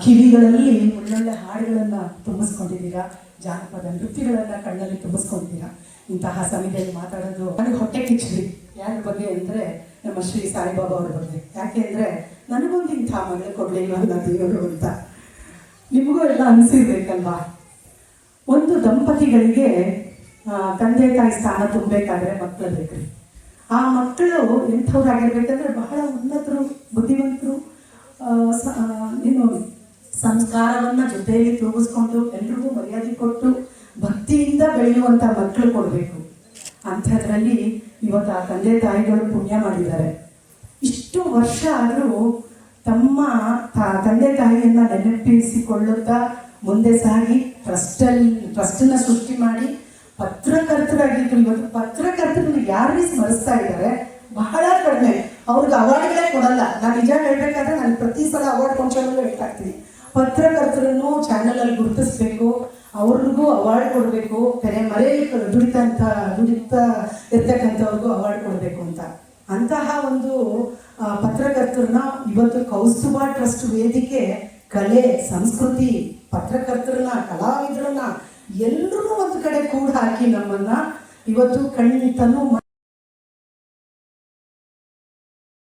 ಕಿವಿಗಳಲ್ಲಿ ಒಳ್ಳೊಳ್ಳೆ ಹಾಡುಗಳನ್ನು ತುಂಬಿಸ್ಕೊಂಡಿದ್ದೀರಾ, ಜಾನಪದ ನೃತ್ಯಗಳನ್ನು ಕಣ್ಣಲ್ಲಿ ತುಂಬಿಸ್ಕೊಂಡಿದ್ದೀರಾ. ಇಂತಹ ಸಮಯದಲ್ಲಿ ಮಾತಾಡೋದು ನನಗೆ ಹೊಟ್ಟೆ ಕಿಚ್ಚಲಿ. ಯಾರ ಬಗ್ಗೆ ಅಂದರೆ ನಮ್ಮ ಶ್ರೀ ಸಾಯಿಬಾಬಾ ಅವ್ರ ಬಗ್ಗೆ. ಯಾಕೆ ಅಂದರೆ ನನಗೊಂದು ಇಂಥ ಮಗಳು ಕೊಡಲಿಲ್ವಲ್ಲ ದೇವರು ಅಂತ ನಿಮಗೂ ಎಲ್ಲ ಅನಿಸಿರ್ಬೇಕಲ್ವಾ. ಒಂದು ದಂಪತಿಗಳಿಗೆ ತಂದೆ ತಾಯಿ ಸ್ಥಾನ ತುಂಬಬೇಕಾದ್ರೆ ಮಕ್ಕಳು ಬೇಕ್ರಿ. ಆ ಮಕ್ಕಳು ಎಂಥವ್ರಾಗಿರ್ಬೇಕಂದ್ರೆ ಬಹಳ ಉನ್ನತರು, ಬುದ್ಧಿವಂತರು, ಏನು ಸಂಸ್ಕಾರವನ್ನ ಜೊತೆಯಲ್ಲಿ ತೂಗಿಸ್ಕೊಂಡು ಎಲ್ರಿಗೂ ಮರ್ಯಾದೆ ಕೊಟ್ಟು ಭಕ್ತಿಯಿಂದ ಬೆಳೆಯುವಂಥ ಮಕ್ಕಳು ಕೊಡಬೇಕು. ಅಂಥದ್ರಲ್ಲಿ ಇವತ್ತು ಆ ತಂದೆ ತಾಯಿಗಳು ಪುಣ್ಯ ಮಾಡಿದ್ದಾರೆ. ಇಷ್ಟು ವರ್ಷ ಆದರೂ ತಮ್ಮ ತಂದೆ ತಾಯಿಯನ್ನ ನೆನಪಿಸಿಕೊಳ್ಳುತ್ತಾ ಮುಂದೆ ಸಾಗಿ ಟ್ರಸ್ಟನ್ನ ಸೃಷ್ಟಿ ಮಾಡಿ ಪತ್ರಕರ್ತರಾಗಿದ್ರು. ಇವತ್ತು ಪತ್ರಕರ್ತರನ್ನು ಯಾರೇ ಸ್ಮರಿಸ್ತಾ ಇದ್ದಾರೆ ಬಹಳ ಕಡಿಮೆ. ಅವ್ರಿಗೆ ಅವಾರ್ಡ್ಗಳೇ ಕೊಡಲ್ಲ. ನಾನು ನಿಜ ಹೇಳ್ಬೇಕಾದ್ರೆ ನಾನು ಪ್ರತಿ ಸಲ ಅವಾರ್ಡ್ ಫಂಕ್ಷನ್ ಹೇಳ್ತಾ ಇರ್ತೀನಿ. ಪತ್ರಕರ್ತರನ್ನು ಚಾನಲ್ ಅಲ್ಲಿ ಗುರುತಿಸ್ಬೇಕು, ಅವ್ರಿಗೂ ಅವಾರ್ಡ್ ಕೊಡಬೇಕು, ಮರೆಯಲ್ಲಿ ದುಡಿತಾ ಇರ್ತಕ್ಕಂಥವ್ರಿಗೂ ಅವಾರ್ಡ್ ಕೊಡಬೇಕು ಅಂತ. ಅಂತಹ ಒಂದು ಪತ್ರಕರ್ತರನ್ನ ಇವತ್ತು ಕೌಸ್ತುಭ ಟ್ರಸ್ಟ್ ವೇದಿಕೆ ಕಲೆ, ಸಂಸ್ಕೃತಿ, ಪತ್ರಕರ್ತರನ್ನ, ಕಲಾವಿದರನ್ನ ಎಲ್ಲರೂ ಒಂದು ಕಡೆ ಕೂಡ ಹಾಕಿ ನಮ್ಮನ್ನ ಇವತ್ತು ಕಣ್ಣಿತನು